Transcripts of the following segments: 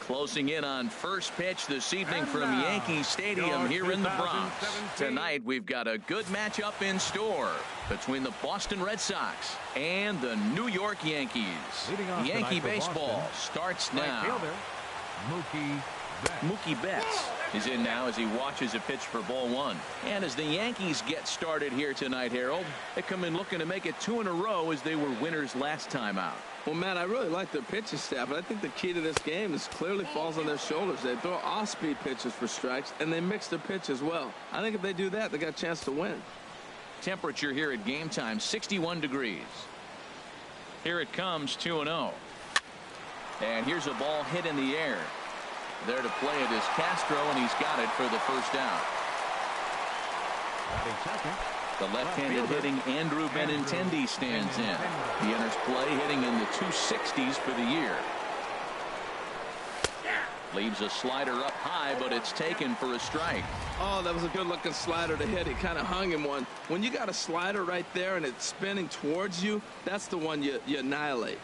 Closing in on first pitch this evening from Yankee Stadium here in the Bronx. Tonight we've got a good matchup in store between the Boston Red Sox and the New York Yankees. Yankee baseball starts now. Mookie Betts is in now as he watches a pitch for ball one. And as the Yankees get started here tonight, Harold, they come in looking to make it 2 in a row as they were winners last time out. Well, Matt, I really like their pitching staff, but I think the key to this game is clearly falls on their shoulders. They throw off-speed pitches for strikes, and they mix their pitch as well. I think if they do that, they got a chance to win. Temperature here at game time, 61 degrees. Here it comes, 2-0. And here's a ball hit in the air. There to play it is Castro, and he's got it for the first down. The left-handed hitting Andrew Benintendi stands in. He enters play hitting in the 260s for the year. Leaves a slider up high, but it's taken for a strike. Oh, that was a good-looking slider to hit. He kind of hung him one. When you got a slider right there and it's spinning towards you, that's the one you annihilate.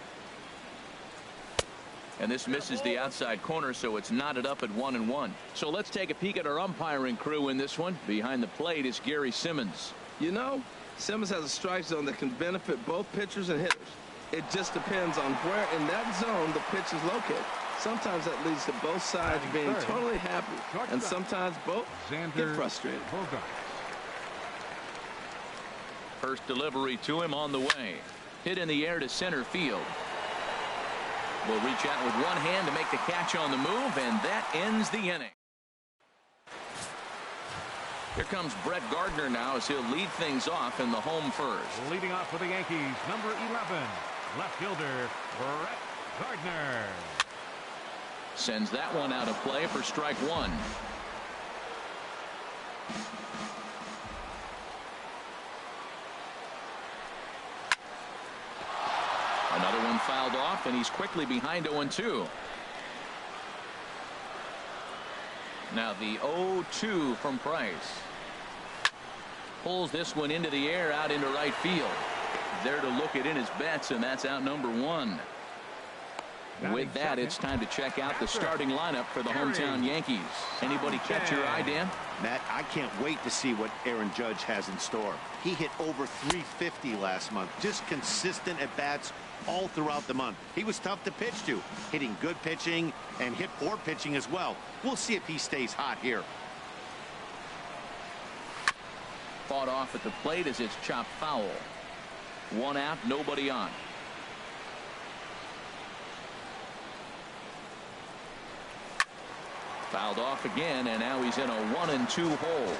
And this misses the outside corner, so it's knotted up at 1-1. So let's take a peek at our umpiring crew in this one. Behind the plate is Gary Simmons. You know, Simmons has a strike zone that can benefit both pitchers and hitters. It just depends on where in that zone the pitch is located. Sometimes that leads to both sides being totally happy, and sometimes both get frustrated. First delivery to him on the way. Hit in the air to center field. Will reach out with one hand to make the catch on the move, and that ends the inning. Here comes Brett Gardner now as he'll lead things off in the home first. Leading off for the Yankees, number 11, left fielder Brett Gardner. Sends that one out of play for strike one. Another one fouled off, and he's quickly behind 0-2. Now the 0-2 from Price. Pulls this one into the air out into right field. There to look it in his bets, and that's out number one. With that, it's time to check out the starting lineup for the hometown Yankees. Anybody catch your eye, Dan? Matt, I can't wait to see what Aaron Judge has in store. He hit over 350 last month. Just consistent at bats all throughout the month. He was tough to pitch to, hitting good pitching and hit poor pitching as well. We'll see if he stays hot here. Fought off at the plate as it's chopped foul. One out, nobody on. Fouled off again, and now he's in a 1-2 hole.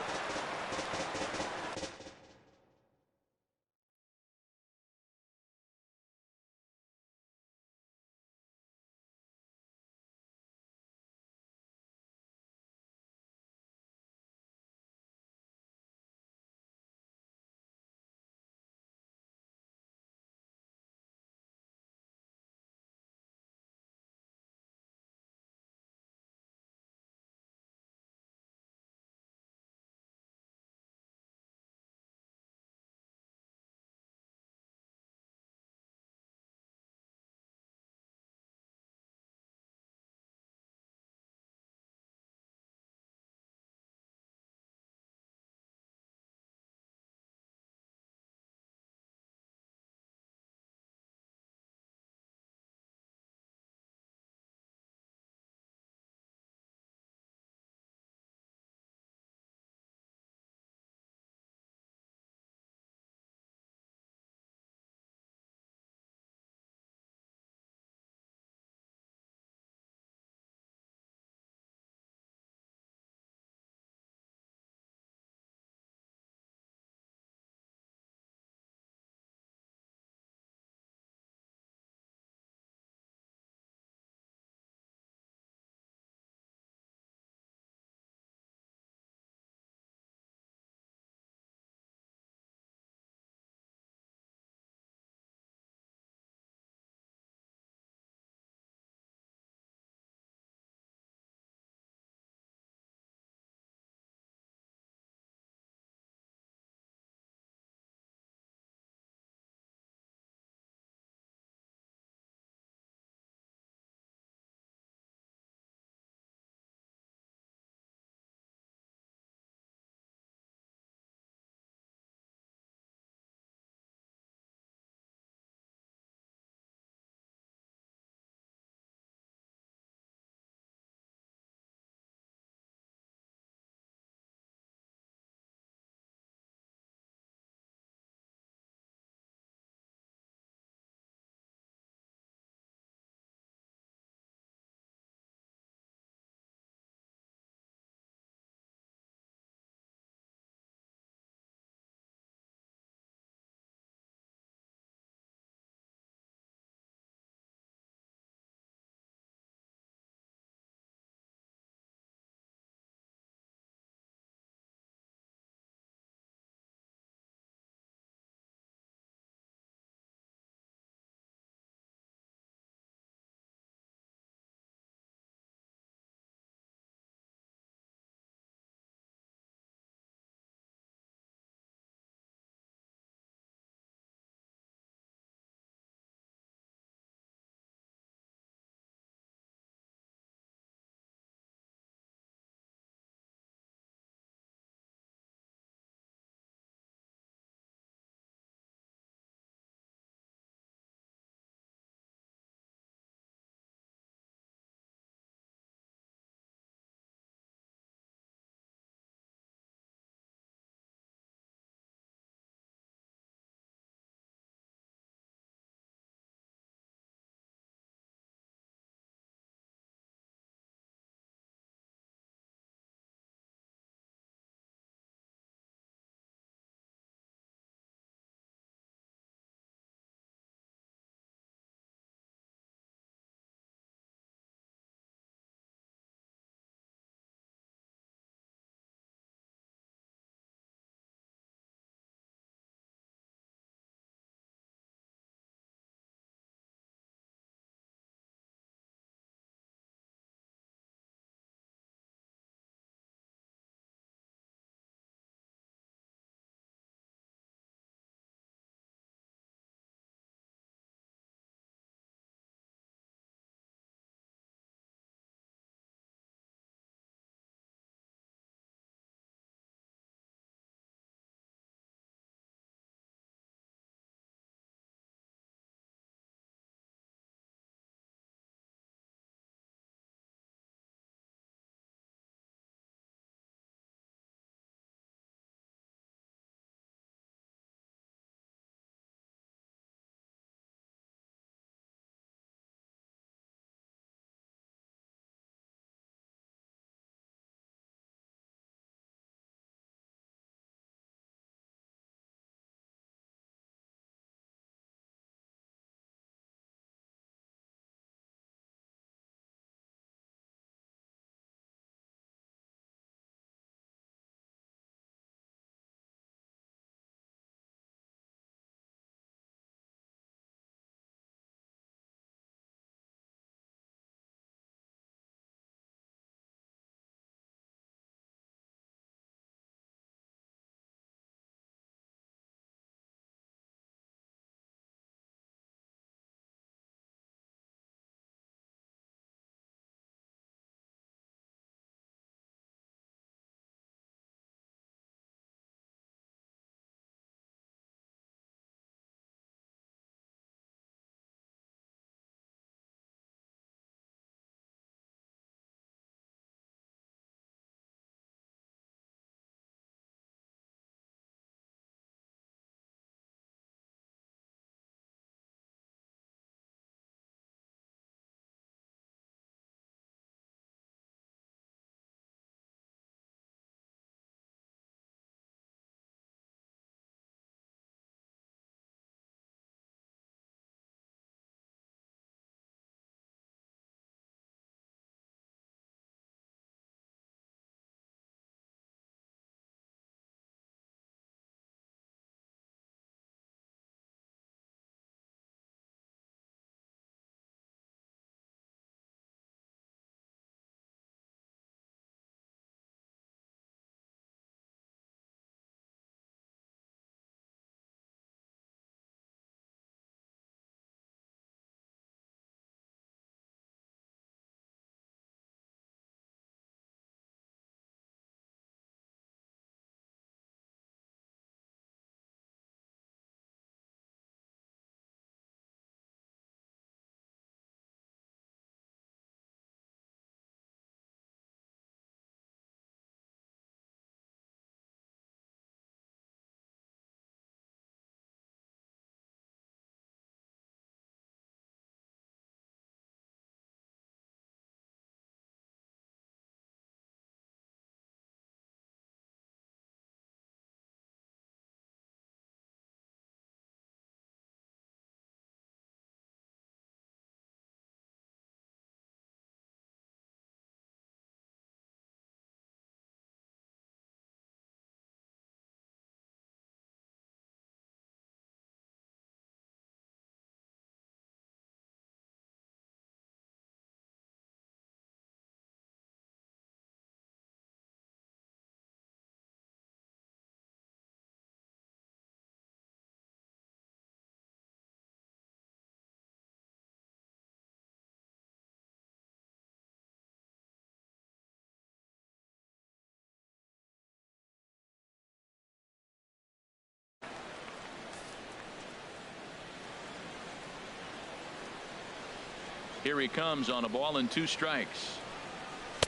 Here he comes on a ball and 2 strikes.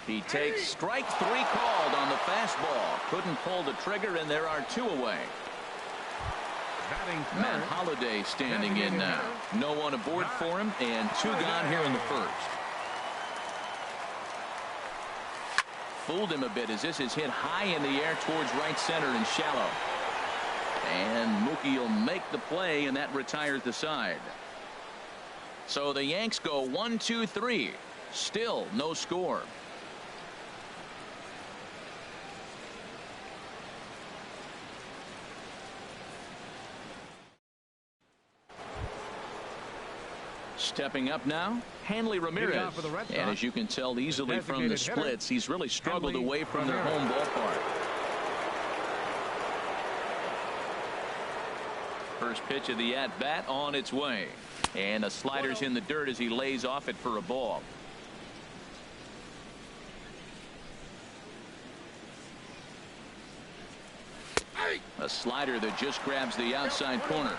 He takes strike 3 called on the fastball. Couldn't pull the trigger, and there are 2 away. Matt Holliday standing in now. No one aboard for him, and 2 gone here in the first. Fooled him a bit as this is hit high in the air towards right center and shallow. And Mookie will make the play, and that retires the side. So the Yanks go 1-2-3. Still no score. Stepping up now, Hanley Ramirez. And as you can tell easily from the splits, he's really struggled away from their home ballpark. First pitch of the at-bat on its way. And the slider's in the dirt as he lays off it for a ball. A slider that just grabs the outside corner.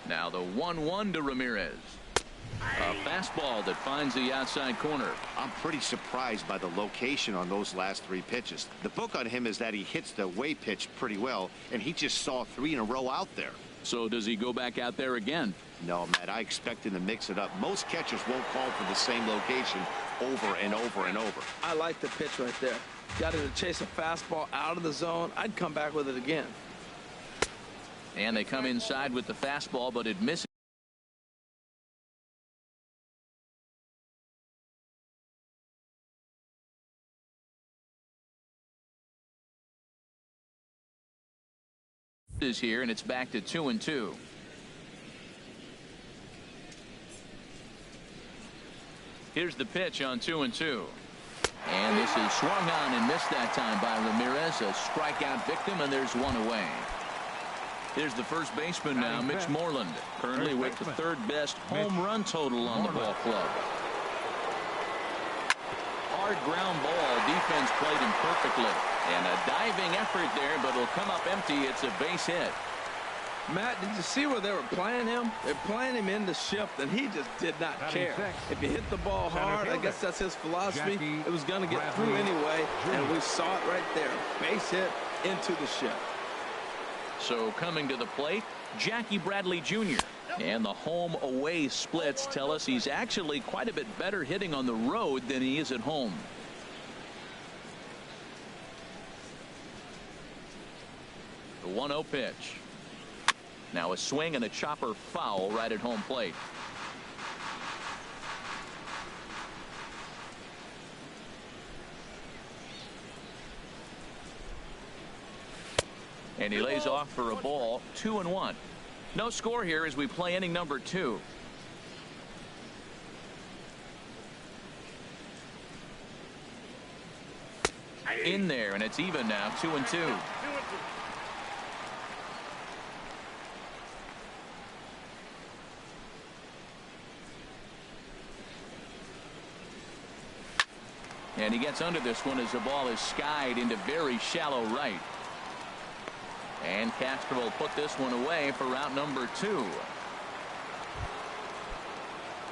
Now the 1-1 to Ramirez. A fastball that finds the outside corner. I'm pretty surprised by the location on those last 3 pitches. The book on him is that he hits the away pitch pretty well, and he just saw 3 in a row out there. So does he go back out there again? No, Matt, I expect him to mix it up. Most catchers won't call for the same location over and over and over. I like the pitch right there. Got him to chase a fastball out of the zone. I'd come back with it again. And they come inside with the fastball, but it misses. Is here, and it's back to 2-2. Here's the pitch on 2-2. And this is swung on and missed that time by Ramirez. A strikeout victim, and there's 1 away. Here's the first baseman now, Mitch Moreland, currently with the 3rd best home run total on the ball club. Hard ground ball, defense played him perfectly. And a diving effort there, but it'll come up empty. It's a base hit. Matt, did you see where they were playing him? They're playing him in the shift, and he just did not care. If you hit the ball hard, I guess that's his philosophy. It was going to get through anyway, and we saw it right there. Base hit into the shift. So coming to the plate, Jackie Bradley Jr. And the home away splits tell us he's actually quite a bit better hitting on the road than he is at home. The 1-0 pitch. Now a swing and a chopper foul right at home plate. And he lays off for a ball. 2-1. No score here as we play inning number 2. In there, and it's even now. 2-2. And he gets under this one as the ball is skied into very shallow right. And Castro will put this one away for route number 2.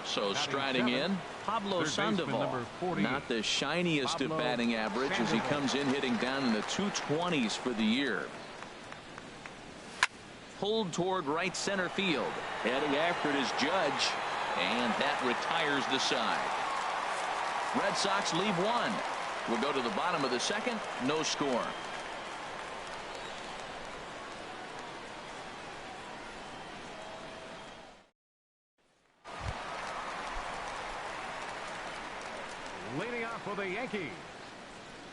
So striding in, Pablo Sandoval. Not the shiniest of batting average as he comes in hitting down in the 220s for the year. Pulled toward right center field. Heading after it is Judge. And that retires the side. Red Sox leave 1. We'll go to the bottom of the 2nd. No score. Leading off for the Yankees.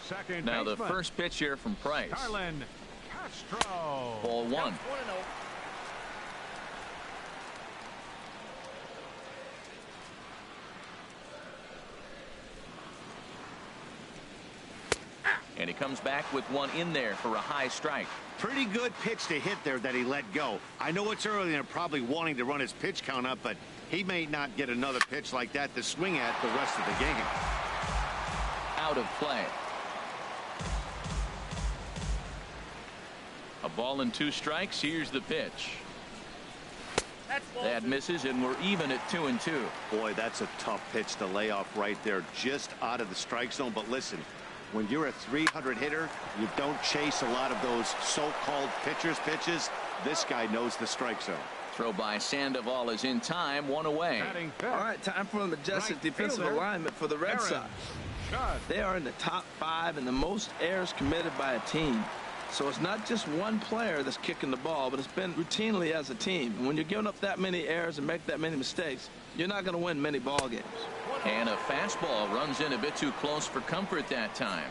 Second now baseman. The first pitch here from Price. Carlin Castro. Ball 1. And he comes back with one in there for a high strike. Pretty good pitch to hit there that he let go. I know it's early and they're probably wanting to run his pitch count up, but he may not get another pitch like that to swing at the rest of the game. Out of play. A ball and 2 strikes. Here's the pitch. That misses, and we're even at 2-2. Boy, that's a tough pitch to lay off right there, just out of the strike zone. But listen, when you're a 300 hitter, you don't chase a lot of those so-called pitcher's pitches. This guy knows the strike zone. Throw by Sandoval is in time, 1 away. All right, time for a majestic defensive alignment for the Red Sox. They are in the top 5 in the most errors committed by a team. So it's not just one player that's kicking the ball, but it's been routinely as a team. And when you're giving up that many errors and make that many mistakes, you're not going to win many ball games. And a fastball runs in a bit too close for comfort that time.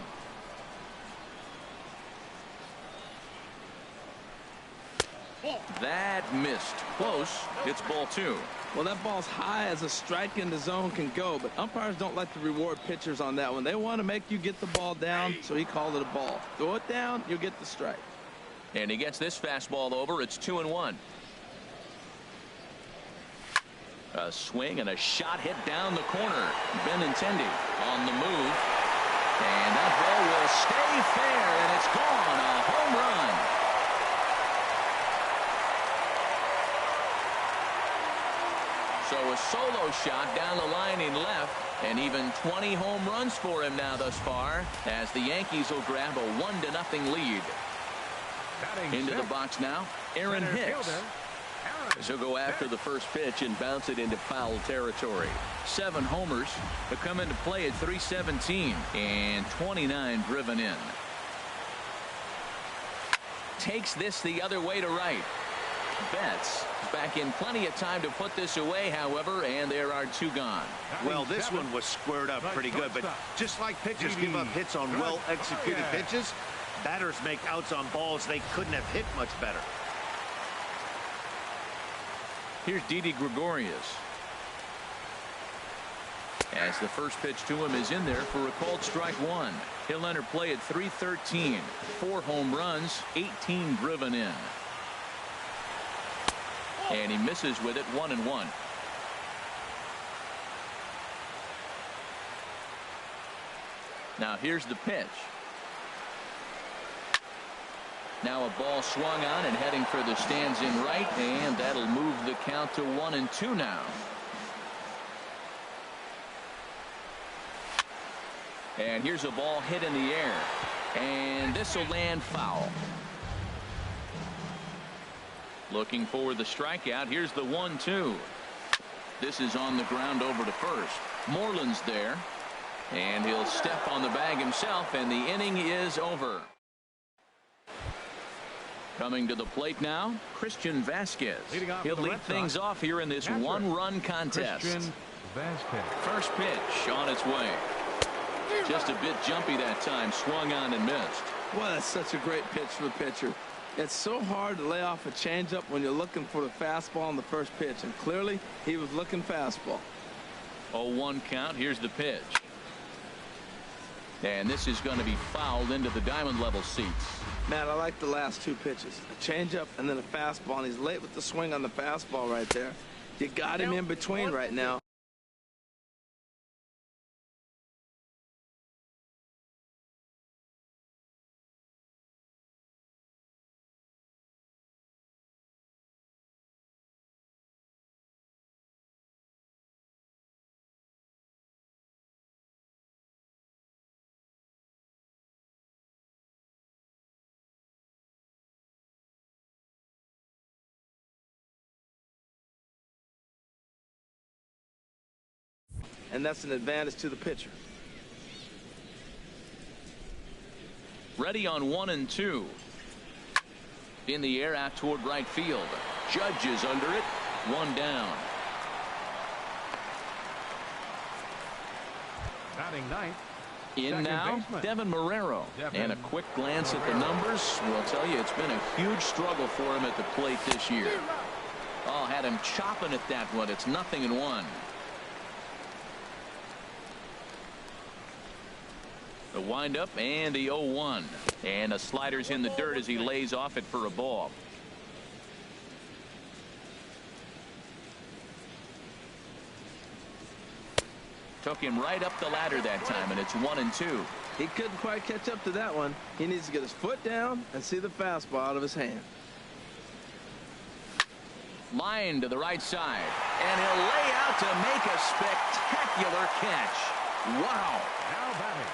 That missed. Close. It's ball 2. Well, that ball's high as a strike in the zone can go, but umpires don't like to reward pitchers on that one. They want to make you get the ball down, so he called it a ball. Throw it down, you'll get the strike. And he gets this fastball over. It's 2-1. A swing and a shot hit down the corner. Benintendi on the move. And that ball will stay fair, and it's gone. A home run. So a solo shot down the line in left, and even 20 home runs for him now thus far, as the Yankees will grab a 1-0 lead. Into the box now, Aaron Hicks. He'll go after the first pitch and bounce it into foul territory. 7 homers to come into play at .317 and 29 driven in. Takes this the other way to right. Betts back in plenty of time to put this away, however, and there are 2 gone. Well, this one was squared up pretty good, but just like pitchers give up hits on well-executed pitches, batters make outs on balls they couldn't have hit much better. Here's Didi Gregorius. As the first pitch to him is in there for a called strike 1. He'll enter play at .313. 4 home runs, 18 driven in. And he misses with it, 1-1. Now here's the pitch. Now a ball swung on and heading for the stands in right, and that'll move the count to 1-2 now. And here's a ball hit in the air, and this will land foul. Looking for the strikeout. Here's the 1-2. This is on the ground over to first. Moreland's there, and he'll step on the bag himself, and the inning is over. Coming to the plate now, Christian Vasquez. He'll lead things off here in this 1-run contest. First pitch on its way. Just a bit jumpy that time. Swung on and missed. Well, that's such a great pitch for the pitcher. It's so hard to lay off a changeup when you're looking for the fastball on the first pitch, and clearly he was looking fastball. 0-1 count. Here's the pitch. And this is going to be fouled into the diamond level seats. Man, I like the last 2 pitches. A changeup and then a fastball, and he's late with the swing on the fastball right there. You got him in between right now. And that's an advantage to the pitcher. Ready on 1-2. In the air out toward right field. Judge is under it. 1 down. Batting ninth. In now, Devin Marrero. And a quick glance at the numbers will tell you it's been a huge struggle for him at the plate this year. Oh, had him chopping at that one. It's 0-1. The windup and the 0-1. And the slider's in the dirt as he lays off it for a ball. Took him right up the ladder that time, and it's 1-2. He couldn't quite catch up to that one. He needs to get his foot down and see the fastball out of his hand. Line to the right side. And he'll lay out to make a spectacular catch. Wow. Now batting,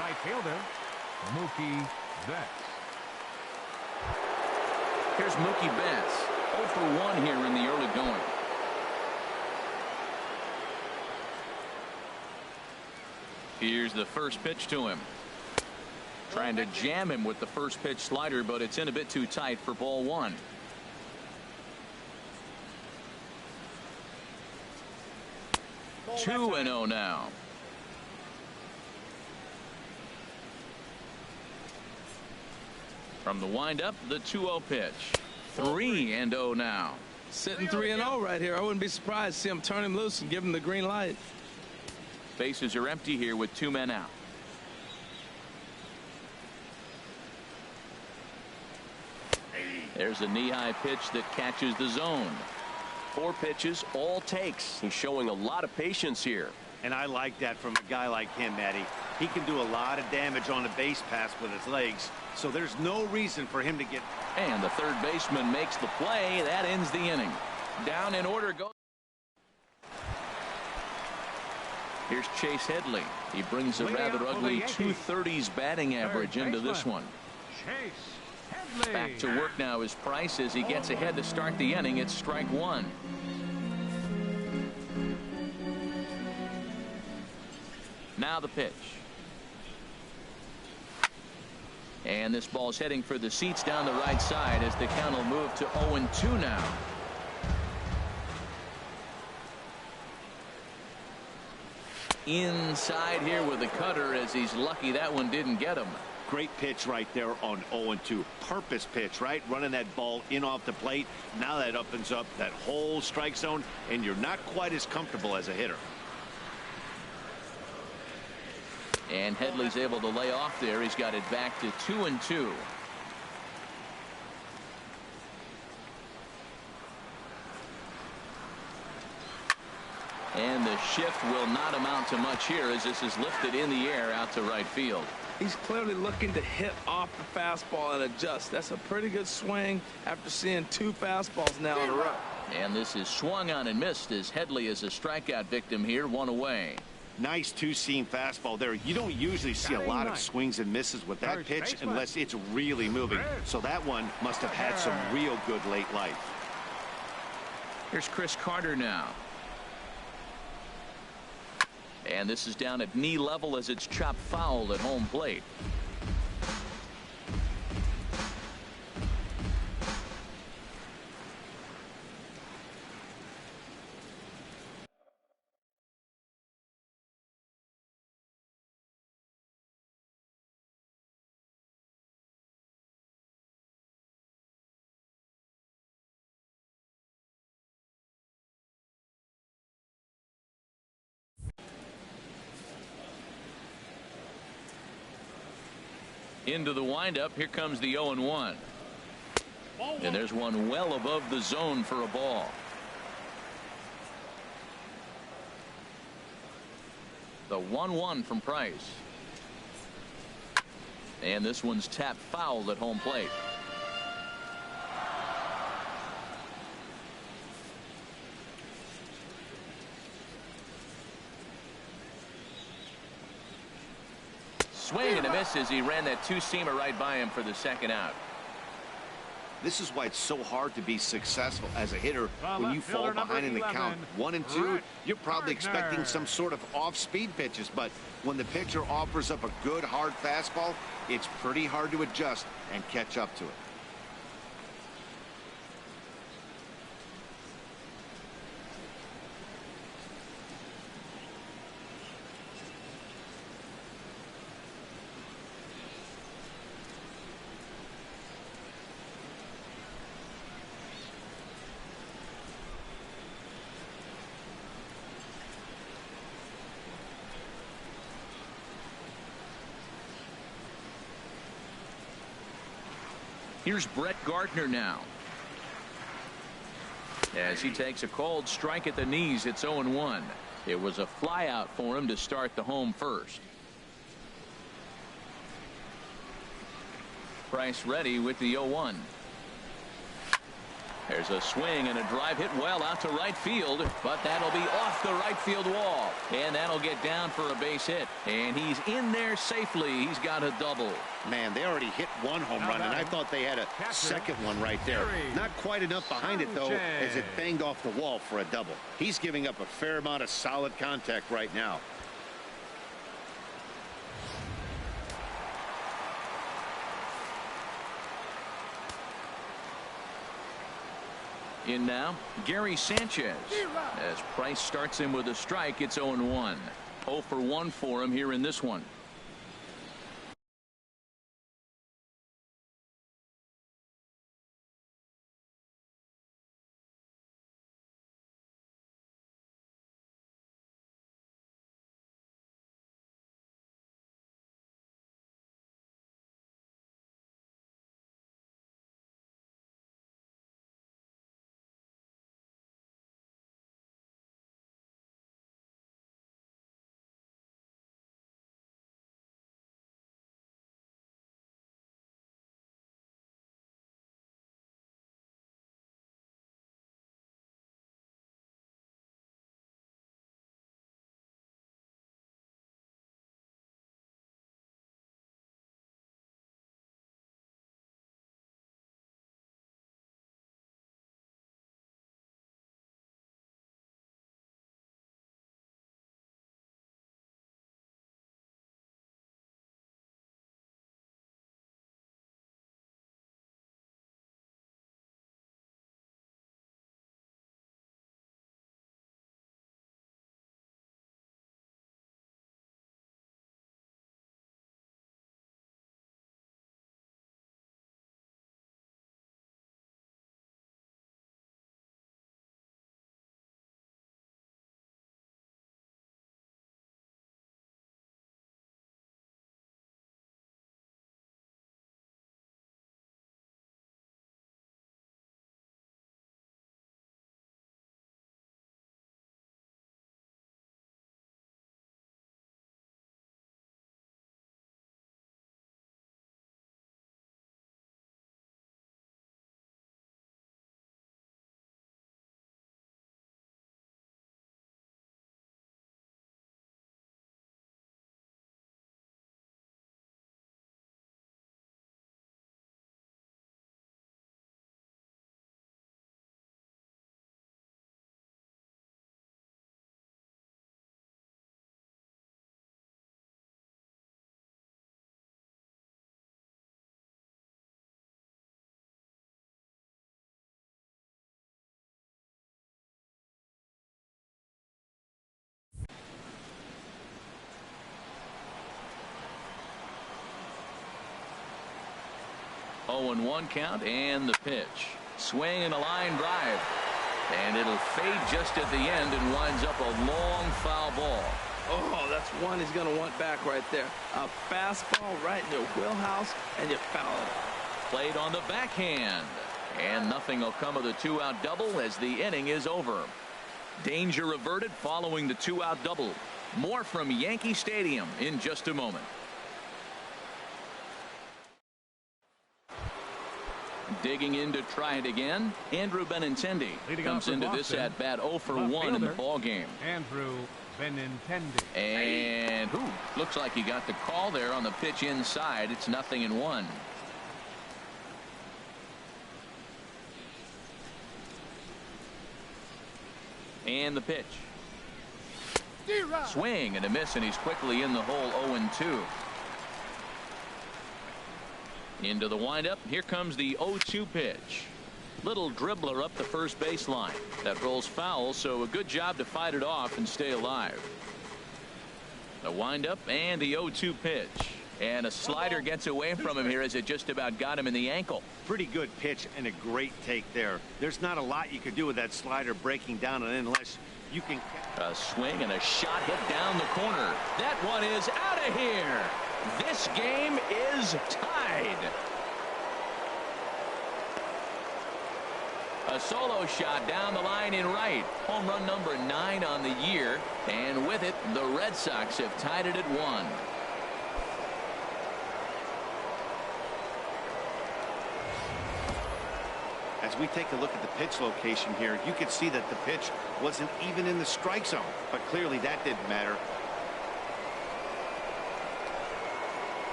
right fielder, Mookie Betts. Here's Mookie Betts. 0 for 1 here in the early going. Here's the first pitch to him. Trying to jam him with the first pitch slider, but it's in a bit too tight for ball 1. Two and 0 now. From the windup, the 2-0 pitch. 3 and 0 now. Sitting 3 and 0 right here. I wouldn't be surprised to see him turn him loose and give him the green light. Bases are empty here with 2 men out. There's a knee-high pitch that catches the zone. 4 pitches, all takes. He's showing a lot of patience here. And I like that from a guy like him, Matty. He can do a lot of damage on a base pass with his legs, so there's no reason for him to get. And the third baseman makes the play. That ends the inning. Down in order goes. Here's Chase Headley. He brings a rather ugly 230s batting average into this one. Chase Headley. Back to work now is Price as he gets ahead to start the inning. It's strike 1. Now the pitch. And this ball's heading for the seats down the right side as the count will move to 0-2 now. Inside here with the cutter as he's lucky that one didn't get him. Great pitch right there on 0-2. Purpose pitch, right? Running that ball in off the plate. Now that opens up that whole strike zone, and you're not quite as comfortable as a hitter. And Headley's able to lay off there. He's got it back to 2-2. And the shift will not amount to much here as this is lifted in the air out to right field. He's clearly looking to hit off the fastball and adjust. That's a pretty good swing after seeing 2 fastballs now in a row. And this is swung on and missed as Headley is a strikeout victim here, 1 away. Nice 2-seam fastball there. You don't usually see a lot of swings and misses with that pitch unless it's really moving. So that one must have had some real good late life. Here's Chris Carter now. And this is down at knee level as it's chopped foul at home plate. Into the windup. Here comes the 0-1. And there's one well above the zone for a ball. The 1-1 from Price. And this one's tapped foul at home plate. Swing and a miss as he ran that 2-seamer right by him for the second out. This is why it's so hard to be successful as a hitter when you fall behind in the count 1-2. You're probably expecting some sort of off-speed pitches, but when the pitcher offers up a good hard fastball, it's pretty hard to adjust and catch up to it. Here's Brett Gardner now. As he takes a cold strike at the knees, it's 0-1. It was a fly out for him to start the home first. Price ready with the 0-1. There's a swing and a drive hit well out to right field, but that'll be off the right field wall. And that'll get down for a base hit. And he's in there safely. He's got a double. Man, they already hit one home run, and I thought they had a second one right there. Not quite enough behind it, though, as it banged off the wall for a double. He's giving up a fair amount of solid contact right now. In now, Gary Sanchez. As Price starts him with a strike, it's 0-1. 0 for 1 for him here in this one. Oh, and 1 count, and the pitch. Swing and a line drive. And it'll fade just at the end and winds up a long foul ball. Oh, that's one he's going to want back right there. A fastball right in your wheelhouse, and you foul it. Played on the backhand. And nothing will come of the 2-out double as the inning is over. Danger averted following the 2-out double. More from Yankee Stadium in just a moment. Digging in to try it again, Andrew Benintendi comes into this at bat 0 for 1 in the ball game. Andrew Benintendi. And looks like he got the call there on the pitch inside. It's 0-1. And the pitch. Swing and a miss, and he's quickly in the hole. 0-2. Into the windup. Here comes the 0-2 pitch. Little dribbler up the first baseline. That rolls foul, so a good job to fight it off and stay alive. The windup and the 0-2 pitch. And a slider gets away from him here as it just about got him in the ankle. Pretty good pitch and a great take there. There's not a lot you could do with that slider breaking down unless you can. A swing and a shot hit down the corner. That one is out of here. This game is tied. A solo shot down the line in right. Home run number 9 on the year. And with it, the Red Sox have tied it at 1. As we take a look at the pitch location here, you could see that the pitch wasn't even in the strike zone, but clearly that didn't matter.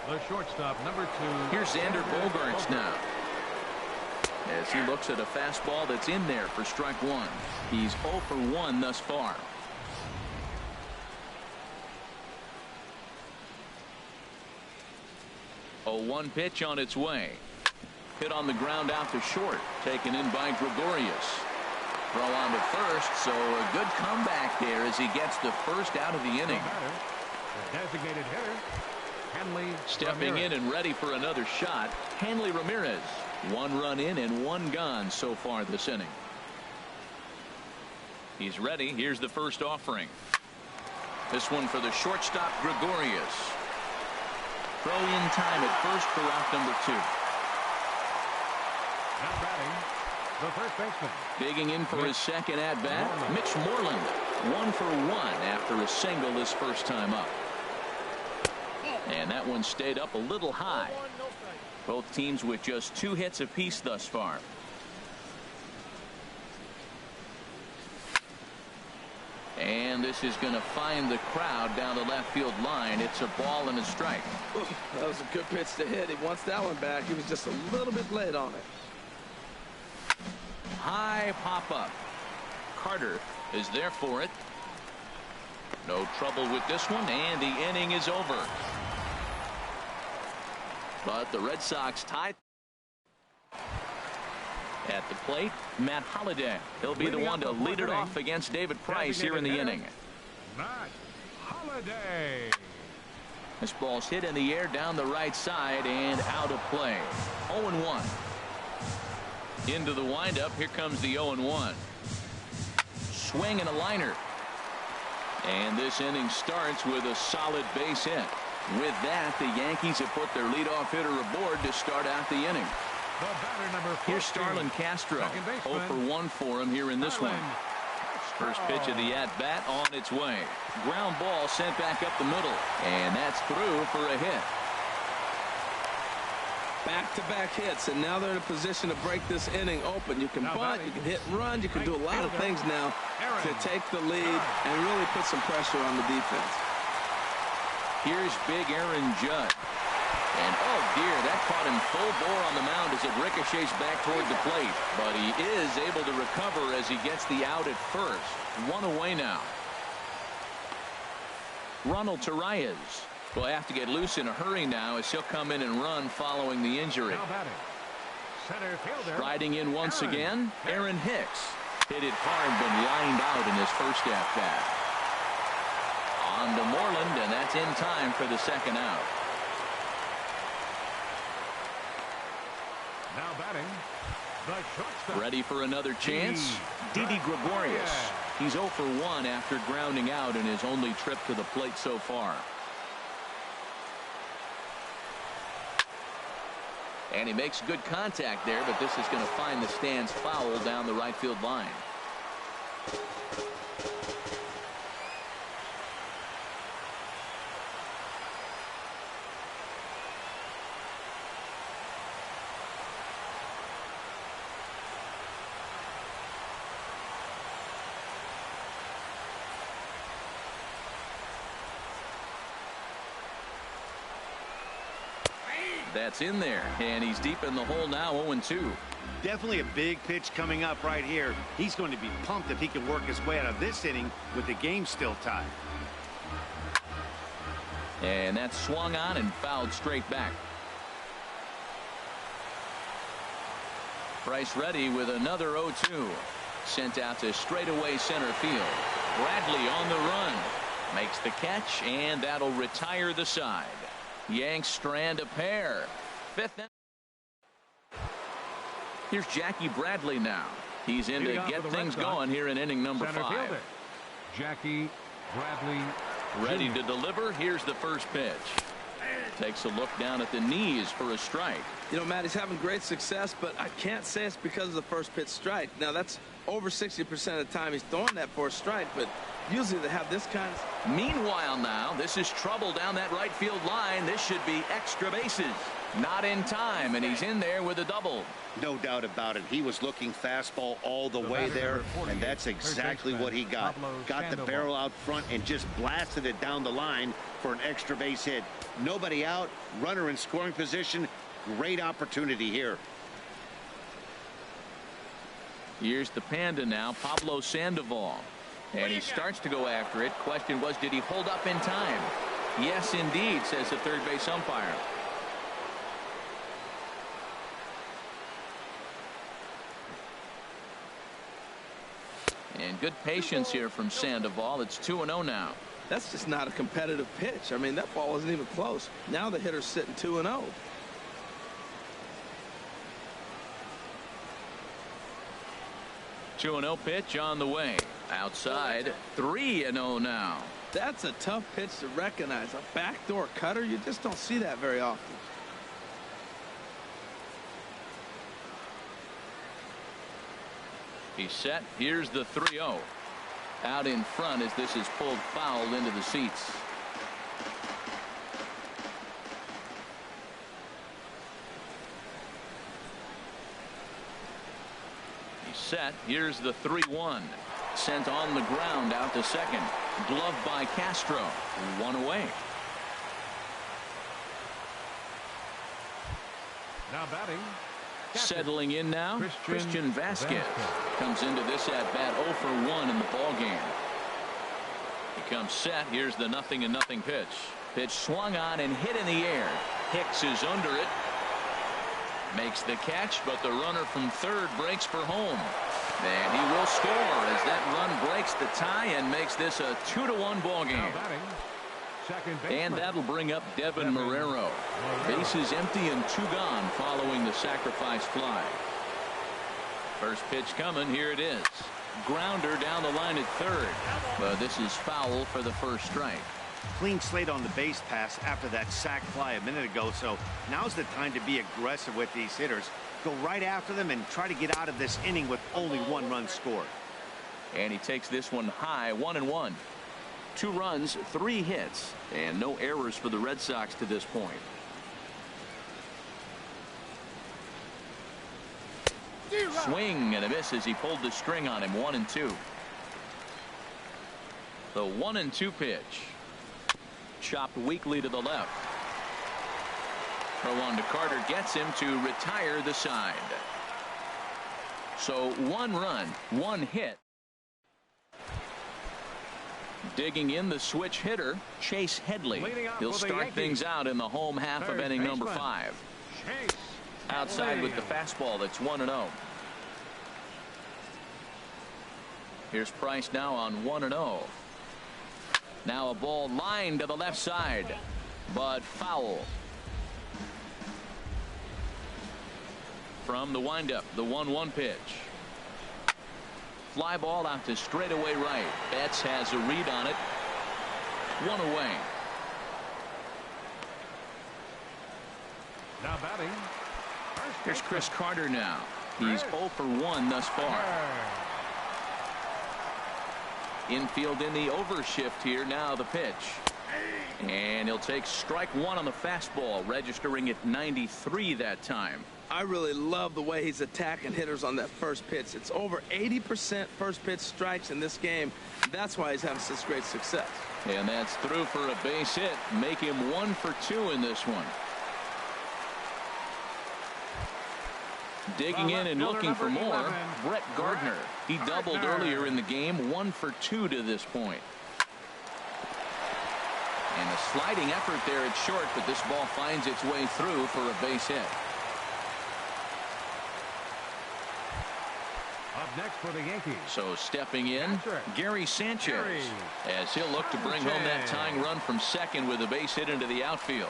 The shortstop, number 2. Here's Xander Bogaerts now, as he looks at a fastball that's in there for strike 1. He's 0 for 1 thus far. 0-1 pitch on its way. Hit on the ground out to short. Taken in by Gregorius. Throw on to first, so a good comeback there as he gets the first out of the inning. The designated hitter, Hanley Stepping Ramirez. in and ready for another shot, Hanley Ramirez. 1 run in and 1 gone so far this inning. He's ready. Here's the first offering. This one for the shortstop, Gregorius. Throw in time at first for out number 2. Now batting, the first baseman. Digging in for his second at bat, Mitch Moreland. 1 for 1 after a single his first time up. And that one stayed up a little high. Both teams with just 2 hits apiece thus far. And this is going to find the crowd down the left field line. It's a ball and a strike. Ooh, that was a good pitch to hit. He wants that one back. He was just a little bit late on it. High pop up. Carter is there for it. No trouble with this one, and the inning is over. But the Red Sox tied. At the plate, Matt Holliday. He'll be the one to lead it off against David Price here in the inning. Matt Holliday. This ball's hit in the air down the right side and out of play. 0-1. Into the windup. Here comes the 0-1. Swing and a liner. And this inning starts with a solid base hit. With that, the Yankees have put their leadoff hitter aboard to start out the inning. The batter, number 14. Here's Starlin Castro. 0 for 1 for him here in this one. First pitch of the at-bat on its way. Ground ball sent back up the middle. And that's through for a hit. Back-to-back hits, and now they're in a position to break this inning open. You can bunt, you can hit and run, you can do a lot of things now to take the lead and really put some pressure on the defense. Here's big Aaron Judge. And oh dear, that caught him full bore on the mound as it ricochets back toward the plate. But he is able to recover as he gets the out at first. 1 away now. Ronald Torreyes will have to get loose in a hurry now as he'll come in and run following the injury. Now batting, center fielder. Riding in once again, Aaron Hicks. Hit it hard but lined out in his first at-bat. On to Moreland, and that's in time for the second out. Now batting, the shortstop. Ready for another chance? Didi Gregorius. He's 0 for 1 after grounding out in his only trip to the plate so far. And he makes good contact there, but this is going to find the stands foul down the right field line. That's in there, and he's deep in the hole now. 0-2. Definitely a big pitch coming up right here. He's going to be pumped if he can work his way out of this inning with the game still tied. And that's swung on and fouled straight back. Price ready with another 0-2. Sent out to straightaway center field. Bradley on the run. Makes the catch, and that'll retire the side. Yanks strand a pair. 5th. Here's Jackie Bradley now. He's in to get things going here in inning number 5. Fielder, Jackie Bradley. Ready to deliver. Here's the first pitch. Takes a look down at the knees for a strike. You know, Matt, he's having great success, but I can't say it's because of the first pitch strike. Now, that's over 60% of the time he's throwing that for a strike, but usually they have this kind of... Meanwhile now, this is trouble down that right field line. This should be extra bases. Not in time, and he's in there with a double. No doubt about it. He was looking fastball all the way there, and that's exactly what he got. Got the barrel out front and just blasted it down the line for an extra base hit. Nobody out, runner in scoring position. Great opportunity here. Here's the Panda now, Pablo Sandoval. And he starts to go after it. Question was, did he hold up in time? Yes, indeed, says the third base umpire. And good patience here from Sandoval. It's 2-0 now. That's just not a competitive pitch. I mean, that ball wasn't even close. Now the hitter's sitting 2-0. Two 2-0 pitch on the way. Outside, 3-0 now. That's a tough pitch to recognize. A backdoor cutter, you just don't see that very often. He's set. Here's the 3-0. Out in front as this is pulled foul into the seats. He's set. Here's the 3-1. Sent on the ground out to second. Gloved by Castro. One away. Now batting. Settling in now, Christian Vasquez comes into this at bat 0 for 1 in the ball game. He comes set. Here's the 0-0 pitch. Pitch swung on and hit in the air. Hicks is under it. Makes the catch, but the runner from third breaks for home. And he will score as that run breaks the tie and makes this a 2-1 ball game. And that'll bring up Devin Marrero. Bases empty and 2 gone following the sacrifice fly. First pitch coming. Here it is. Grounder down the line at third. But this is foul for the first strike. Clean slate on the base pass after that sac fly a minute ago. So now's the time to be aggressive with these hitters. Go right after them and try to get out of this inning with only 1 run scored. And he takes this one high. 1-1. 2 runs, 3 hits, and no errors for the Red Sox to this point. Swing and a miss as he pulled the string on him. 1-2. The 1-2 pitch. Chopped weakly to the left. Throw on to Carter gets him to retire the side. So 1 run, 1 hit. Digging in the switch hitter, Chase Headley. He'll start things out in the home half of inning number 5. Outside with the fastball. That's 1-0. Here's Price now on 1-0. Now a ball lined to the left side, but foul. From the windup, the 1-1 pitch. Fly ball out to straightaway right. Betts has a read on it. 1 away. Now batting. Here's Chris Carter now. He's 0 for 1 thus far. Infield in the overshift here. Now the pitch. And he'll take strike 1 on the fastball, registering at 93 that time. I really love the way he's attacking hitters on that first pitch. It's over 80% first pitch strikes in this game. That's why he's having such great success. And that's through for a base hit. Make him 1 for 2 in this one. Digging in and looking for more, Brett Gardner. He doubled earlier in the game. 1 for 2 to this point. And a sliding effort there at short, but this ball finds its way through for a base hit. Up next for the Yankees. So stepping in, Gary Sanchez, as he'll look to bring home that tying run from second with a base hit into the outfield.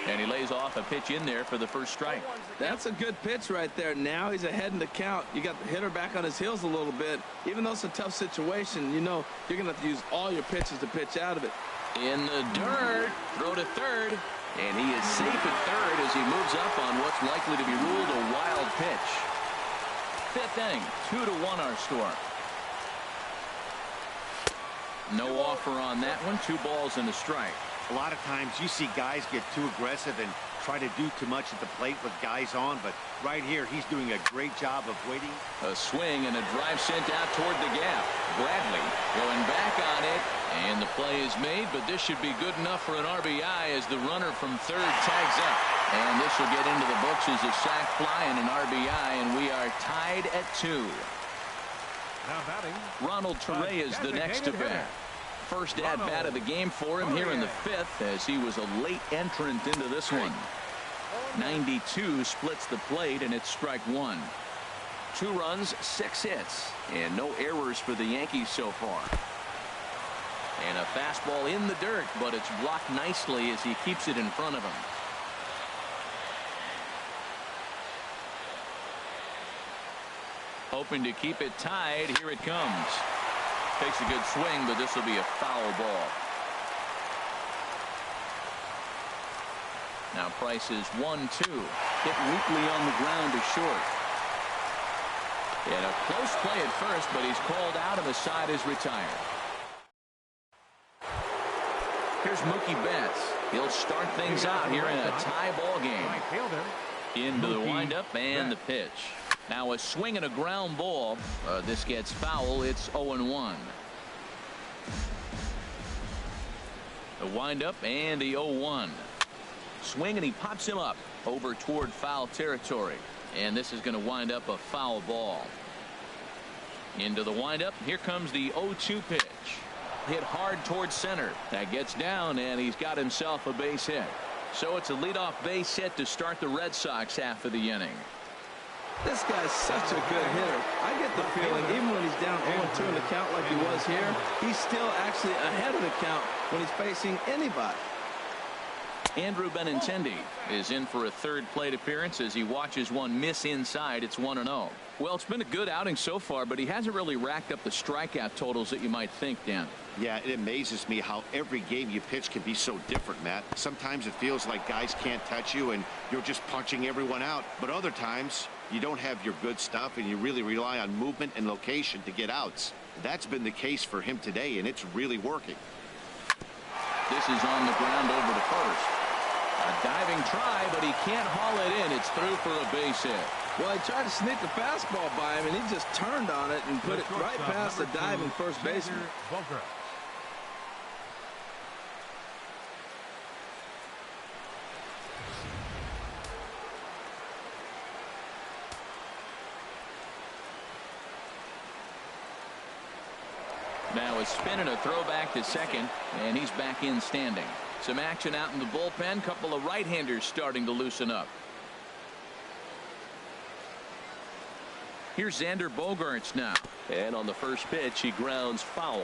And he lays off a pitch in there for the first strike. That's a good pitch right there. Now he's ahead in the count. You got the hitter back on his heels a little bit. Even though it's a tough situation, you know you're going to have to use all your pitches to pitch out of it. In the dirt, throw to third, And he is safe at third as he moves up on what's likely to be ruled a wild pitch. Fifth inning, 2-1 our score. No offer on that one. 2 balls and a strike. A lot of times you see guys get too aggressive and try to do too much at the plate with guys on, but right here he's doing a great job of waiting. A swing and a drive sent out toward the gap. Bradley going back on it, and the play is made, but this should be good enough for an RBI as the runner from third tags up. And this will get into the books as a sac fly and an RBI, and we are tied at 2. Now batting, Ronald Torre is the next to bat. First at-bat of the game for him here in the 5th, as he was a late entrant into this one. 92 splits the plate, and it's strike 1. 2 runs, 6 hits, and no errors for the Yankees so far. And a fastball in the dirt, but it's blocked nicely as he keeps it in front of him. Hoping to keep it tied. Here it comes. Takes a good swing, but this will be a foul ball. Now Price is 1-2. Hit weakly on the ground to short. And a close play at first, but he's called out and the side is retired. Here's Mookie Betts. He'll start things out here in a tie ball game. Into the windup and the pitch. Now a swing and a ground ball. This gets foul. It's 0-1. The windup and the 0-1. Swing and he pops him up over toward foul territory. And this is going to wind up a foul ball. Into the windup. Here comes the 0-2 pitch. Hit hard towards center. That gets down and he's got himself a base hit. So it's a leadoff base hit to start the Red Sox half of the inning. This guy's such a good hitter. I get the feeling even when he's down 0-2 in the count like he was here, he's still actually ahead of the count when he's facing anybody. Andrew Benintendi is in for a third plate appearance as he watches one miss inside. It's 1-0. Well, it's been a good outing so far, but he hasn't really racked up the strikeout totals that you might think, Dan. Yeah, it amazes me how every game you pitch can be so different, Matt. Sometimes it feels like guys can't touch you and you're just punching everyone out. But other times you don't have your good stuff and you really rely on movement and location to get outs. That's been the case for him today, and it's really working. This is on the ground over to first. A diving try, but he can't haul it in. It's through for a base hit. Well, he tried to sneak the fastball by him, and he just turned on it and put it right past the diving first baseman. Now a spin and a throw back to second, and he's back in standing. Some action out in the bullpen. Couple of right-handers starting to loosen up. Here's Xander Bogaerts now. And on the first pitch, he grounds foul.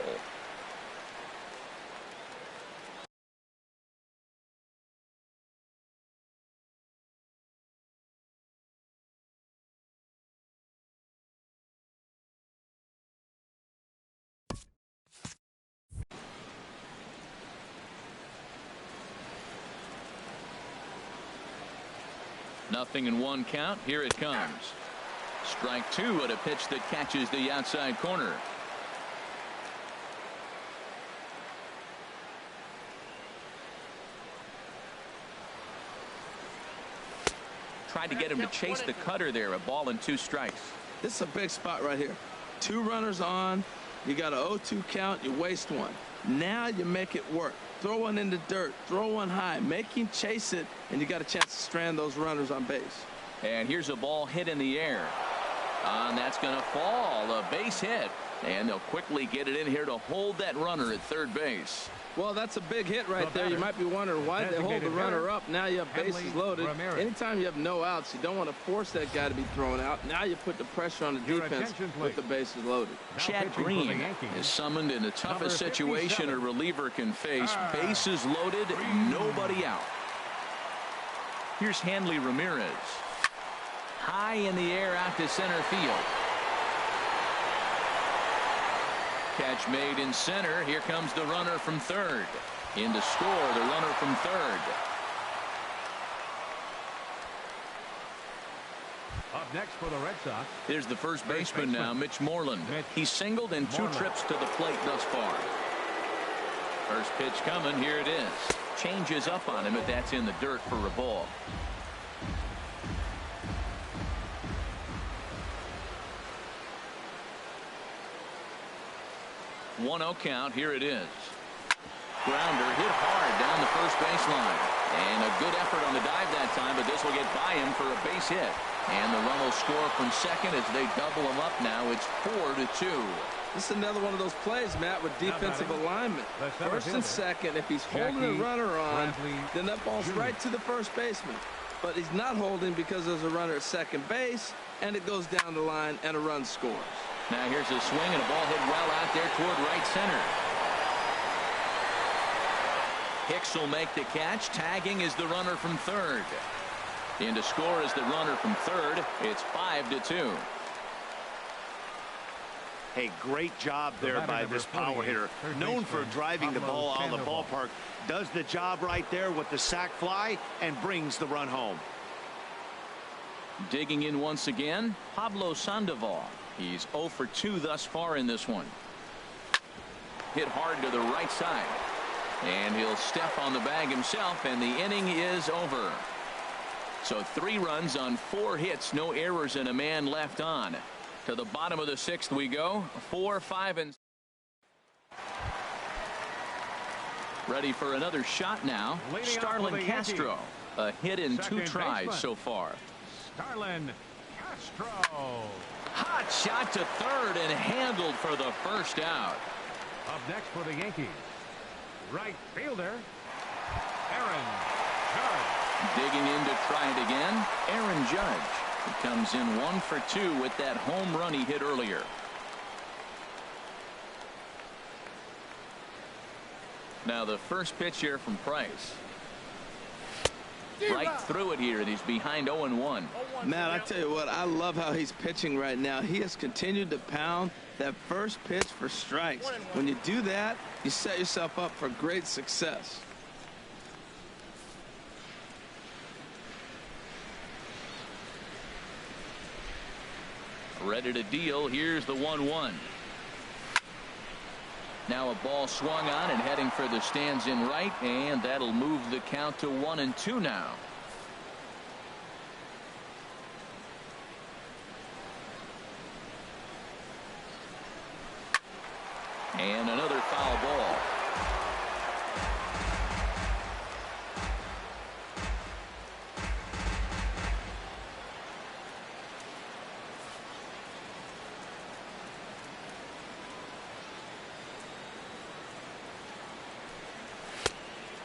Nothing in one count. Here it comes. Strike 2 at a pitch that catches the outside corner. Tried to get him to chase the cutter there. A ball and 2 strikes. This is a big spot right here. 2 runners on. You got an 0-2 count. You waste one. Now you make it work. Throw one in the dirt. Throw one high. Make him chase it, and you got a chance to strand those runners on base. And here's a ball hit in the air. And that's going to fall. A base hit. And they'll quickly get it in here to hold that runner at third base. Well, that's a big hit right there. You might be wondering why they hold the runner up. Now you have bases loaded. Anytime you have no outs, you don't want to force that guy to be thrown out. Now you put the pressure on the defense with the bases loaded. Chad Green is summoned in the toughest situation a reliever can face. Bases loaded, nobody out. Here's Hanley Ramirez. High in the air out to center field. Catch made in center. Here comes the runner from third. In to score, the runner from third. next for the Red Sox. Here's the first baseman now, Mitch Moreland. He's singled in 2 trips to the plate thus far. First pitch coming. Here it is. Changes up on him, but that's in the dirt for a ball. 1-0 count. Here it is. Grounder hit hard down the first baseline. And a good effort on the dive that time, but this will get by him for a base hit. And the run will score from second as they double him up now. It's 4-2. This is another one of those plays, Matt, with defensive alignment. First and second, if he's holding a runner on, then that ball's right to the first baseman. But he's not holding because there's a runner at second base, and it goes down the line, and a run scores. Now here's a swing, and a ball hit well out there toward right center. Hicks will make the catch. Tagging is the runner from third. In to score is the runner from third. It's 5-2. Hey, great job there by this power hitter. Known for driving the ball out of the ballpark. Does the job right there with the sac fly and brings the run home. Digging in once again, Pablo Sandoval. He's 0 for 2 thus far in this one. Hit hard to the right side. And he'll step on the bag himself, and the inning is over. So 3 runs on 4 hits, no errors, and a man left on. To the bottom of the 6th we go. 4, 5, and ready for another shot now. Starlin Castro. A hit in 2 tries so far. Starlin Castro. Hot shot to third and handled for the first out. Up next for the Yankees, right fielder Aaron Judge. Digging in to try it again, Aaron Judge. He comes in 1 for 2 with that home run he hit earlier. Now the first pitch here from Price. Right through it here, and he's behind 0-1. Matt, I tell you what, I love how he's pitching right now. He has continued to pound that first pitch for strikes. When you do that, you set yourself up for great success. Ready to deal. Here's the 1-1. Now a ball swung on and heading for the stands in right, and that'll move the count to 1-2 now. And another foul ball.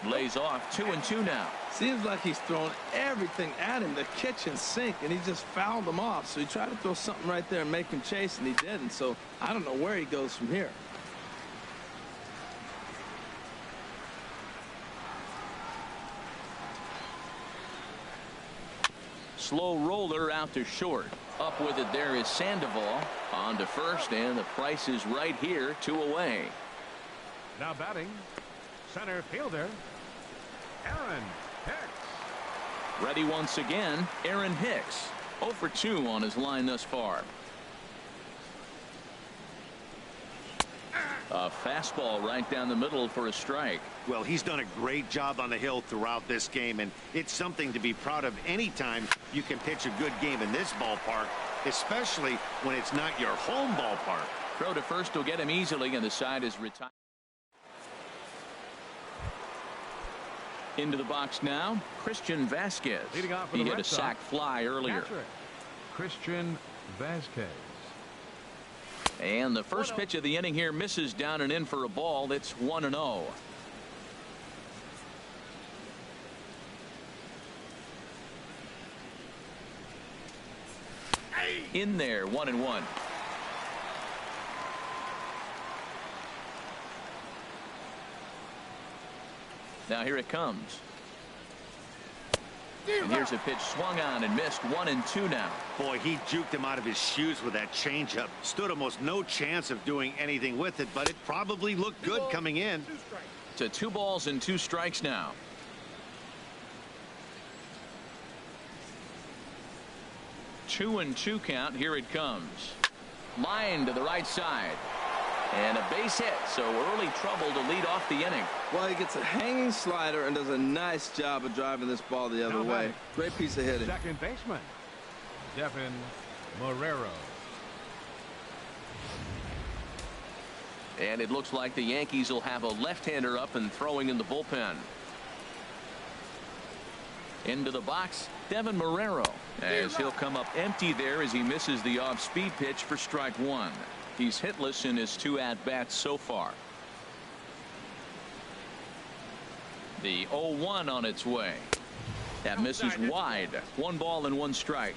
Lays off. 2-2 now. Seems like he's throwing everything at him, the kitchen sink, and he just fouled him off. So he tried to throw something right there and make him chase, and he didn't. So I don't know where he goes from here. Slow roller out to short. Up with it there is Sandoval. On to first, and the Price is right here, 2 away. Now batting, center fielder Aaron Hicks. Ready once again, Aaron Hicks. 0 for 2 on his line thus far. A fastball right down the middle for a strike. Well, he's done a great job on the hill throughout this game, and it's something to be proud of anytime you can pitch a good game in this ballpark, especially when it's not your home ballpark. Throw to first will get him easily, and the side is retired. Into the box now, Christian Vasquez. Leading off for He the hit a Red sac Sox, fly earlier. Patrick Christian Vasquez. And the first pitch of the inning here misses down and in for a ball. It's 1-0. In there, 1-1. Now here it comes. And here's a pitch swung on and missed. 1-2 now. Boy, he juked him out of his shoes with that changeup. Stood almost no chance of doing anything with it, but it probably looked good coming in. To 2 balls and 2 strikes now. 2-2 count. Here it comes. Line to the right side. And a base hit, so early trouble to lead off the inning. Well, he gets a hanging slider and does a nice job of driving this ball the other way. Great piece of hitting. Second baseman, Devin Marrero. And it looks like the Yankees will have a left-hander up and throwing in the bullpen. Into the box, Devin Marrero, as he'll come up empty there as he misses the off-speed pitch for strike one. He's hitless in his 2 at-bats so far. The 0-1 on its way. That misses wide. 1 ball and 1 strike.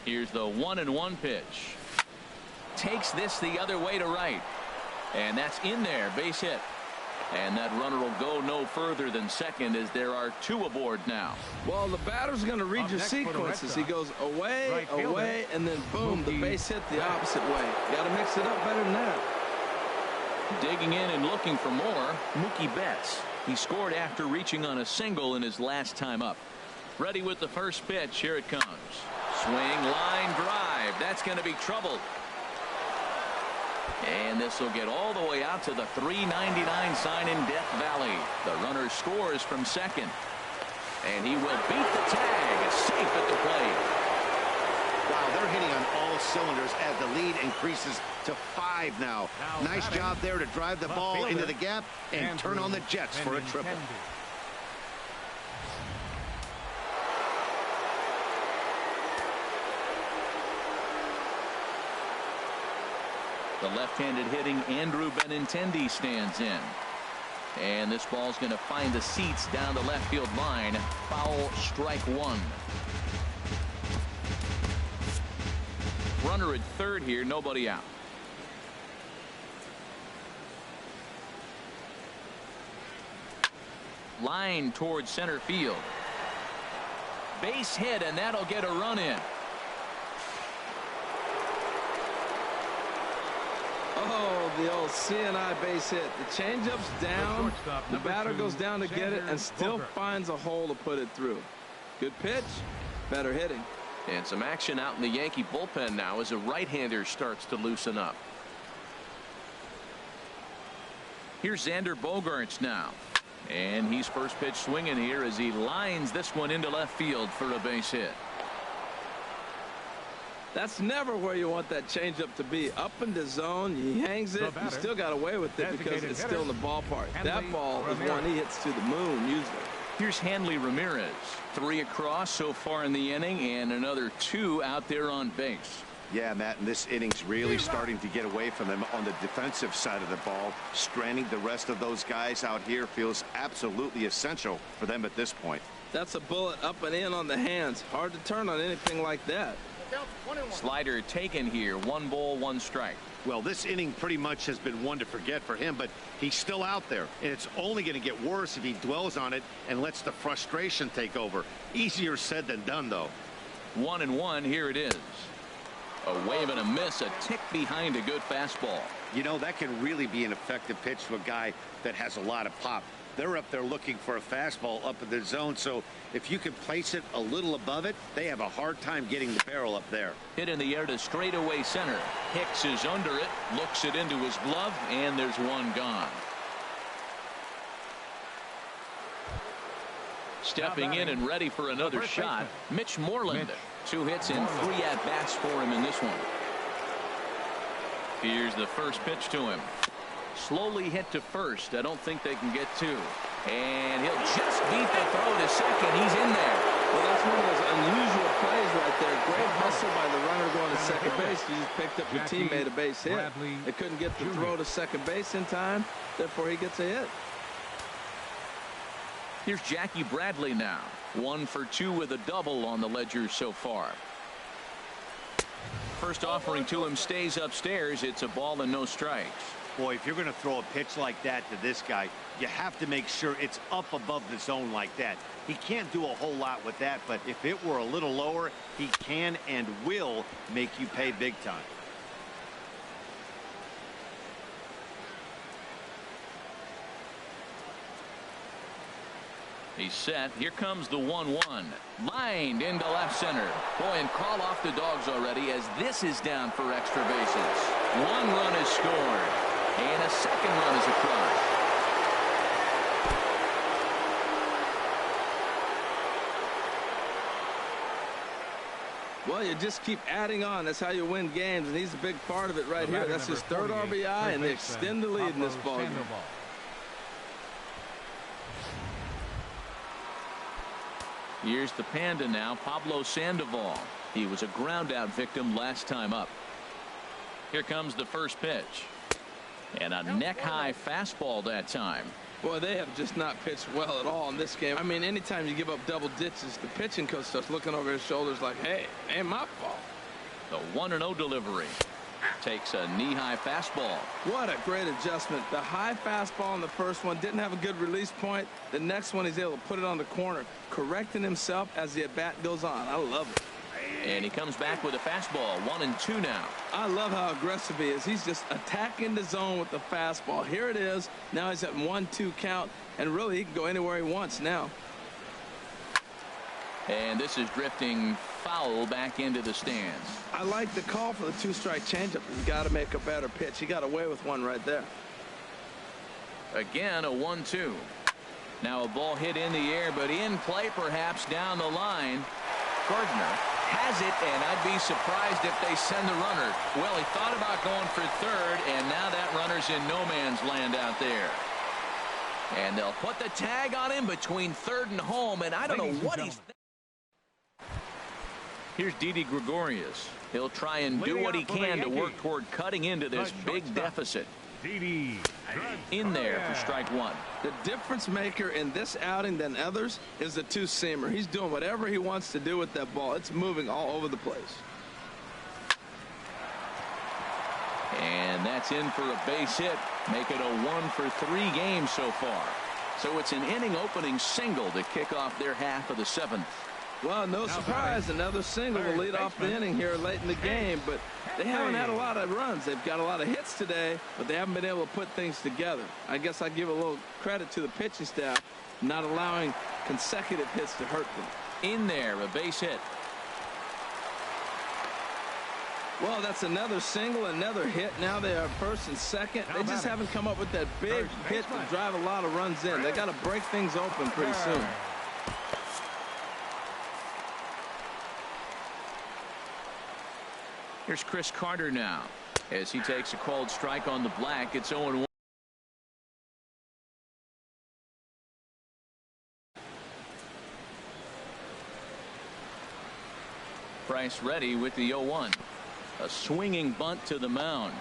Here's the 1-1 pitch. Takes this the other way to right. And that's in there. Base hit. And that runner will go no further than second as there are 2 aboard now. Well, the batter's going to read your sequences. He goes away, away, and then boom, the base hit the opposite way. Got to mix it up better than that. Digging in and looking for more, Mookie Betts. He scored after reaching on a single in his last time up. Ready with the first pitch. Here it comes. Swing, line, drive. That's going to be trouble. And this will get all the way out to the 399 sign in Death Valley. The runner scores from second. And he will beat the tag. It's safe at the plate. Wow, they're hitting on all cylinders as the lead increases to 5 now. Nice job there to drive the ball into the gap and turn on the Jets for a triple. The left-handed hitting Andrew Benintendi stands in. And this ball's going to find the seats down the left field line. Foul, strike one. Runner at third here, nobody out. Line towards center field. Base hit, and that'll get a run in. Oh, the old CNI base hit. The changeup's down. The batter goes down to get it and still finds a hole to put it through. Good pitch, better hitting. And some action out in the Yankee bullpen now as a right-hander starts to loosen up. Here's Xander Bogaerts now. And he's first pitch swinging here as he lines this one into left field for a base hit. That's never where you want that changeup to be. Up in the zone, he hangs it. He still got away with it because it's still in the ballpark. That ball is one he hits to the moon usually. Here's Hanley Ramirez. 3 across so far in the inning and another 2 out there on base. Yeah, Matt, and this inning's really starting to get away from them on the defensive side of the ball. Stranding the rest of those guys out here feels absolutely essential for them at this point. That's a bullet up and in on the hands. Hard to turn on anything like that. Slider taken here. 1 ball, 1 strike. Well, this inning pretty much has been one to forget for him, but he's still out there, and it's only going to get worse if he dwells on it and lets the frustration take over. Easier said than done, though. 1-1. Here it is. A wave and a miss, a tick behind a good fastball. You know, that can really be an effective pitch to a guy that has a lot of pop. They're up there looking for a fastball up in the zone, so if you can place it a little above it, they have a hard time getting the barrel up there. Hit in the air to straightaway center. Hicks is under it, looks it into his glove, and there's 1 gone. Stepping in and ready for another shot, Mitch Moreland. 2 hits and 3 at-bats for him in this one. Here's the first pitch to him. Slowly hit to first. I don't think they can get 2. And he'll just beat the throw to second. He's in there. Well, that's one of those unusual plays right there. Great hustle by the runner going to second base. You just picked up your teammate a base hit. They couldn't get the throw to second base in time. Therefore, he gets a hit. Here's Jackie Bradley now. 1 for 2 with a double on the ledger so far. First offering to him stays upstairs. It's a ball and no strikes. Boy, if you're going to throw a pitch like that to this guy, you have to make sure it's up above the zone like that. He can't do a whole lot with that, but if it were a little lower, he can and will make you pay big time. He's set. Here comes the 1-1. Lined into left center. Boy, and call off the dogs already as this is down for extra bases. One run is scored. And a second run is across. Well, you just keep adding on. That's how you win games, and he's a big part of it right here. That's his third RBI, and they extend the lead in this ballgame. Here's the Panda now, Pablo Sandoval. He was a ground-out victim last time up. Here comes the first pitch. And a neck-high fastball that time. Boy, they have just not pitched well at all in this game. I mean, anytime you give up double ditches, the pitching coach starts looking over his shoulders like, hey, ain't my fault. The 1-0 delivery. Takes a knee-high fastball. What a great adjustment. The high fastball in the first one didn't have a good release point. The next one, he's able to put it on the corner, correcting himself as the at-bat goes on. I love it. And he comes back with a fastball. 1-2 now. I love how aggressive he is. He's just attacking the zone with the fastball. Here it is. Now he's at 1-2 count, and really he can go anywhere he wants now. And this is drifting foul back into the stands. I like the call for the two-strike changeup. You got to make a better pitch. He got away with one right there. Again, a 1-2. Now a ball hit in the air, but in play perhaps down the line. Gardner has it, and I'd be surprised if they send the runner. Well, he thought about going for third, and now that runner's in no man's land out there. And they'll put the tag on him between third and home, and I don't know what he's thinking. Here's Didi Gregorius. He'll try and do what he can to work toward cutting into this big deficit. In there for strike one. The difference maker in this outing than others is the two-seamer. He's doing whatever he wants to do with that ball. It's moving all over the place. And that's in for a base hit. Make it a 1-for-3 game so far. So it's an inning-opening single to kick off their half of the seventh. Well, no surprise, another single will lead off the inning here late in the game, but they haven't had a lot of runs. They've got a lot of hits today, but they haven't been able to put things together. I guess I give a little credit to the pitching staff, not allowing consecutive hits to hurt them. In there, a base hit. Well, that's another single, another hit. Now they are first and second. They just haven't come up with that big hit to drive a lot of runs in. They got to break things open pretty soon. Here's Chris Carter now as he takes a called strike on the black. It's 0-1. Price ready with the 0-1. A swinging bunt to the mound.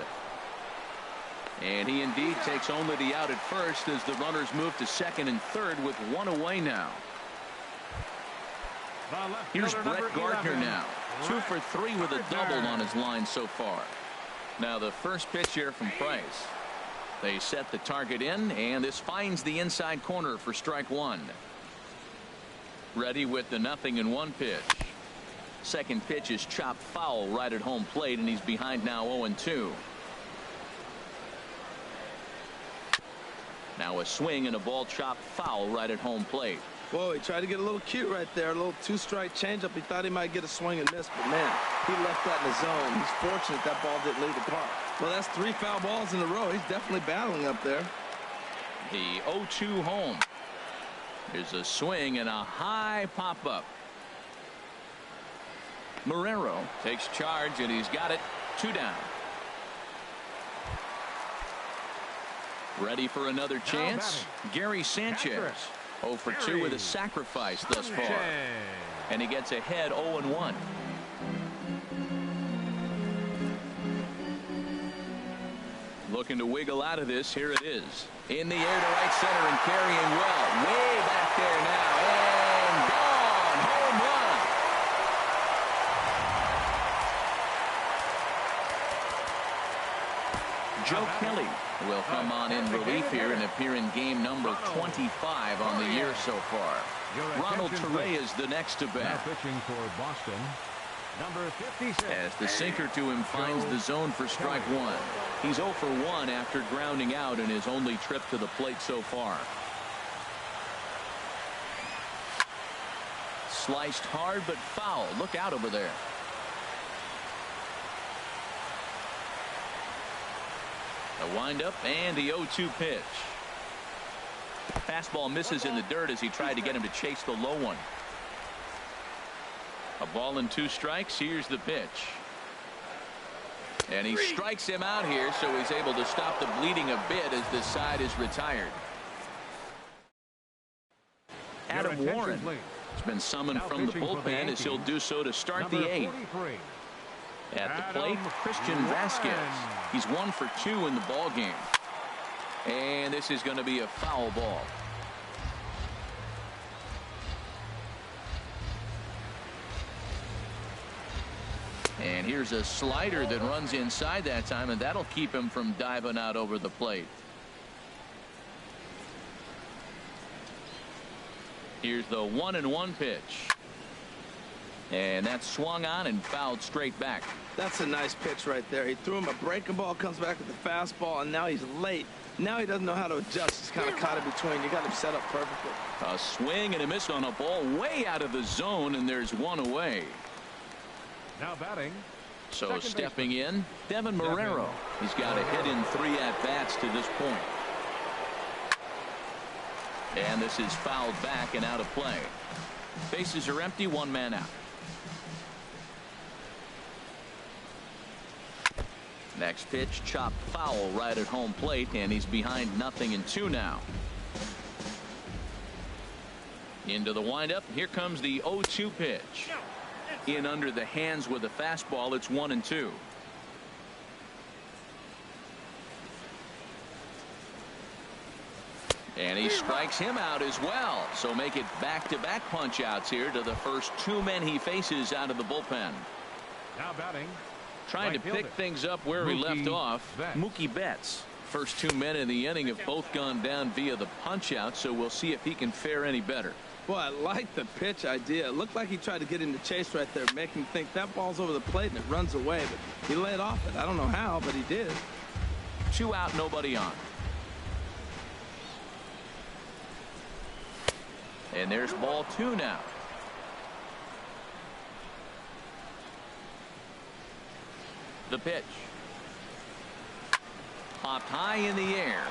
And he indeed takes only the out at first as the runners move to second and third with one away now. Here's Brett Gardner now. 2 for 3 with a double on his line so far. Now the first pitch here from Price. They set the target in, and this finds the inside corner for strike one. Ready with the 0-1 pitch. Second pitch is chopped foul right at home plate, and he's behind now 0-2. Now a swing and a ball chopped foul right at home plate. Whoa, he tried to get a little cute right there. A little two-strike changeup. He thought he might get a swing and miss, but man, he left that in the zone. He's fortunate that ball didn't leave the park. Well, that's 3 foul balls in a row. He's definitely battling up there. The 0-2 home. There's a swing and a high pop-up. Marrero takes charge, and he's got it. 2 down. Ready for another chance? Gary Sanchez. 0 for 2 with a sacrifice thus far. And he gets ahead 0-1. Looking to wiggle out of this. Here it is. In the air to right center and carrying well. Way back there now. And gone. Home run. Joe Kelly will come on in relief here and appear in game number 25 on the year so far. Ronald Torre is the next to bat. Pitching for Boston, number 56. As the sinker to him finds the zone for strike one. He's 0 for 1 after grounding out in his only trip to the plate so far. sliced hard but foul. Look out over there. The windup and the 0-2 pitch. Fastball misses in the dirt as he tried to get him to chase the low one. A ball and 2 strikes. Here's the pitch. And he strikes him out here, so he's able to stop the bleeding a bit as the side is retired. Adam Warren has been summoned from the bullpen as he'll do so to start the 8th. At the plate, Christian Vasquez. He's 1 for 2 in the ball game. And this is going to be a foul ball. And here's a slider that runs inside that time, and that'll keep him from diving out over the plate. Here's the 1-1 pitch. And that's swung on and fouled straight back. That's a nice pitch right there. He threw him a breaking ball, comes back with the fastball, and now he's late. Now he doesn't know how to adjust. He's kind of caught in between. You got him set up perfectly. A swing and a miss on a ball way out of the zone, and there's 1 away. Now batting. So stepping in, Devin Marrero. He's got a hit in 3 at-bats to this point. And this is fouled back and out of play. Bases are empty, 1 man out. Next pitch, chopped foul right at home plate, and he's behind 0-2 now. Into the windup. Here comes the 0-2 pitch. In under the hands with a fastball. It's 1-2. And he strikes him out as well. So make it back-to-back punch-outs here to the first 2 men he faces out of the bullpen. Now batting. Trying to pick things up where he left off. Mookie Betts. First 2 men in the inning have both gone down via the punch-out, so we'll see if he can fare any better. Boy, I like the pitch idea. It looked like he tried to get into chase right there, make him think that ball's over the plate and it runs away, but he laid off it. I don't know how, but he did. 2 out, nobody on. And there's ball 2 now. The pitch. Popped high in the air.